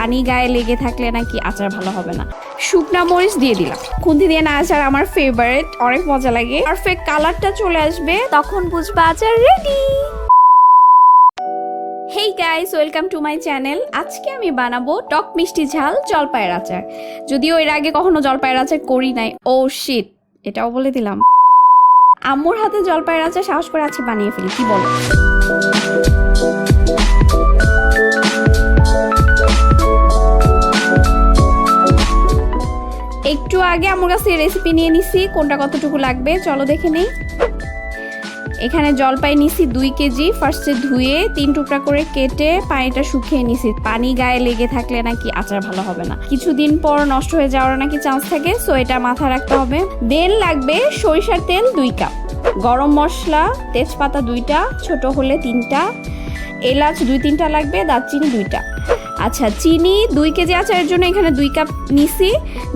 পানি গায়ে লেগে থাকলে নাকি আচার ভালো হবে না। শুকনা মরিচ দিয়ে দিলাম। খুন্তি দিয়ে না আচার আমার ফেভারিট, অনেক মজা লাগে। পারফেক্ট কালারটা চলে আসবে, তখন বুঝবা আচার ready. Hey guys, welcome to my channel. আজকে আমি বানাবো টক মিষ্টি ঝাল জলপাইয়ের আচার। যদিও এর আগে কখনো জলপাইয়ের আচার করি নাই। ও শিট, এটাও বলে দিলাম। আম্মুর হাতে জলপাইয়ের আচার সাহস করে আজকে বানিয়ে ফেলি, কি বলো? একটু আগে আমার কাছে রেসিপি নিয়ে নিছি, কোনটা কতটুকু লাগবে চলো দেখে নেই। এখানে জলপাই নিছি 2 কেজি। ফার্স্টে ধুয়ে 3 টুকরা করে কেটে পানিটা শুকিয়ে নিছি। পানি গায়ে লেগে থাকলে নাকি আচার ভালো হবে না, কিছুদিন পর নষ্ট হয়ে যাওয়ার নাকি চান্স থাকে, সো এটা মাথায় রাখতে হবে। দেন লাগবে সরিষার তেল 2 কাপ, গরম মশলা তেজপাতা 2টা, ছোট হলে 3টা, এলাচ 2-3টা লাগবে, দারচিনি 2টা। আচ্ছা, চিনি 2 কেজি আচারের জন্য এখানে 2 কাপ নিছি।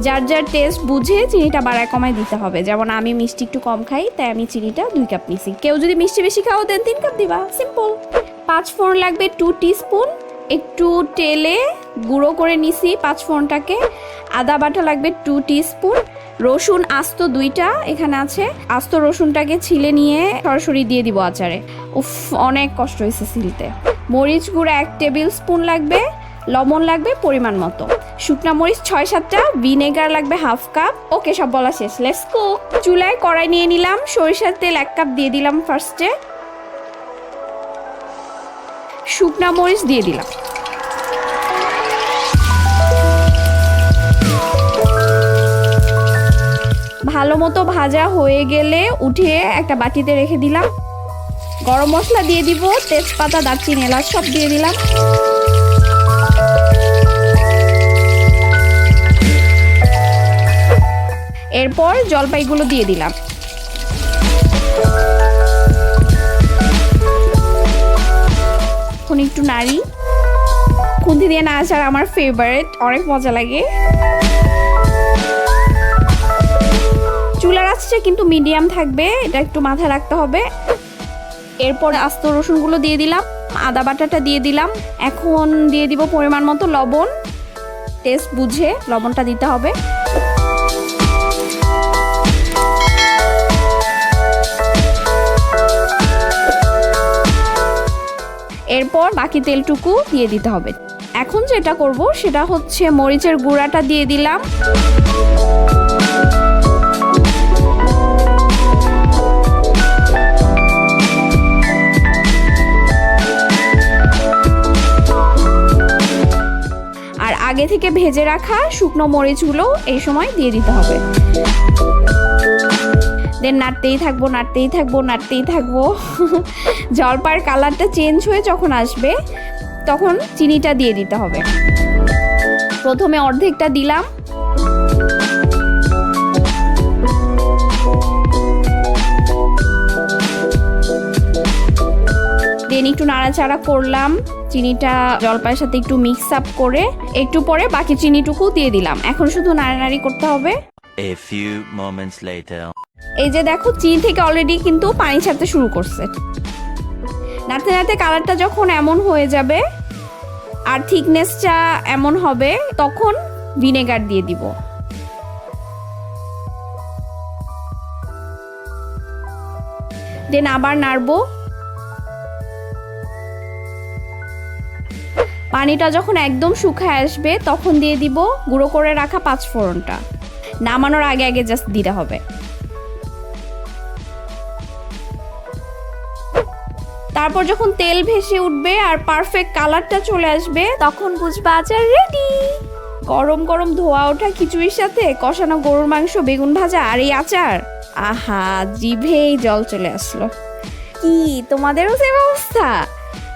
যার যার টেস্ট বুঝে চিনিটা বাড়ায় কমায় দিতে হবে। যেমন আমি মিষ্টি একটু কম খাই, তাই আমি চিনিটা 2 কাপ নিছি। কেউ যদি মিষ্টি বেশি খাও দেন 3 কাপ দিবা, সিম্পল। 5 ফোড়ন লাগবে 2 টিস্পুন, একটু তেলে গুঁড়ো করে নিছি 5 ফোড়নটাকে। আদা বাটা লাগবে 2 টিস্পুন, রসুন আস্ত 2টা এখানে আছে। আস্ত রসুনটাকে ছিলে নিয়ে সরাসরি দিয়ে দিব আচারে। উফ, অনেক কষ্ট হয়েছে ছিলতে। মরিচ গুঁড়া 1 টেবিল স্পুন লাগবে, লবণ লাগবে পরিমাণ মতো, শুকনা মরিচ 6-7টা, ভিনেগার লাগবে 1/2 কাপ। ওকে, সব বলা শেষ, লেটস কুক। চুলায় কড়াই নিয়ে নিলাম, সরিষার তেল 1 কাপ দিয়ে দিলাম ফার্স্টে, শুকনা মরিচ দিয়ে দিলাম, ভালো মতো ভাজা হয়ে গেলে উঠিয়ে একটা বাটিতে রেখে দিলাম। গরম মশলা দিয়ে দিব, তেজপাতা দারচিনি এলাচ সব দিয়ে দিলাম। এরপর জলপাইগুলো দিয়ে দিলাম। এখন একটু নাড়ি। খুন্তি দিয়ে না আচার আমার ফেভারিট, অনেক মজা লাগে। চুলার আঁচটা কিন্তু মিডিয়াম থাকবে, এটা একটু মাথায় রাখতে হবে। এরপর আস্ত রসুনগুলো দিয়ে দিলাম, আদা বাটাটা দিয়ে দিলাম। এখন দিয়ে দিব পরিমাণ মতো লবণ, টেস্ট বুঝে লবণটা দিতে হবে। এরপর বাকি তেলটুকু দিয়ে দিতে হবে। এখন যেটা করব সেটা হচ্ছে মরিচের গুঁড়াটা দিয়ে দিলাম, আর আগে থেকে ভেজে রাখা শুকনো মরিচগুলো এই সময় দিয়ে দিতে হবে। দেন নাড়তেই থাকবো, নাড়তেই থাকবো, নাড়তেই থাকবো। জলপাইয়ের কালারটা চেঞ্জ হয়ে যখন আসবে তখন চিনিটা দিয়ে দিতে হবে। প্রথমে অর্ধেকটা দিলাম, দেন একটু নাড়াচাড়া করলাম, চিনিটা জলপাইয়ের সাথে একটু মিক্স আপ করে একটু পরে বাকি চিনিটুকু দিয়ে দিলাম। এখন শুধু নাড়ানাড়ি করতে হবে। A few moments later. এই যে দেখো, চিনি থেকে অলরেডি কিন্তু পানি ছাড়তে শুরু করছে। নাড়তে নাড়তে কালারটা যখন এমন হয়ে যাবে আর থিকনেসটা এমন হবে, তখন ভিনেগার দিয়ে দিব। দেন আবার নাড়বো। পানিটা যখন একদম শুকায় আসবে তখন দিয়ে দিব গুঁড়ো করে রাখা 5 ফোড়নটা। নামানোর আগে আগে জাস্ট দিতে হবে। তারপর যখন তেল ভেসে উঠবে আর পারফেক্ট কালারটা চলে আসবে তখন বুঝবা আচার রেডি। গরম গরম ধোয়া ওঠা খিচুড়ির সাথে কষানো গরুর মাংস, বেগুন ভাজা আর এই আচার, আহা, জিভেই জল চলে আসলো। কি তোমাদেরও সেম অবস্থা?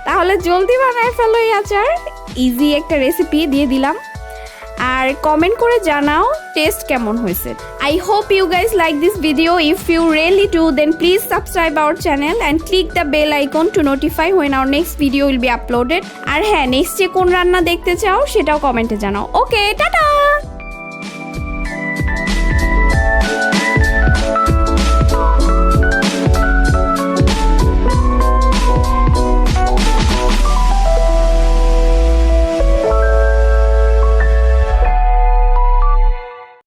তাহলে জলদি বানায় ফেলো এই আচার। ইজি একটা রেসিপি দিয়ে দিলাম। আর কমেন্ট করে জানাও টেস্ট কেমন হয়েছে। I hope you guys like this video. If you really do, then please subscribe our channel and click the bell icon to notify when our next video will be uploaded. আর হ্যাঁ, next যে কোন রান্না দেখতে চাও সেটাও কমেন্টে জানাও। ওকে, tata.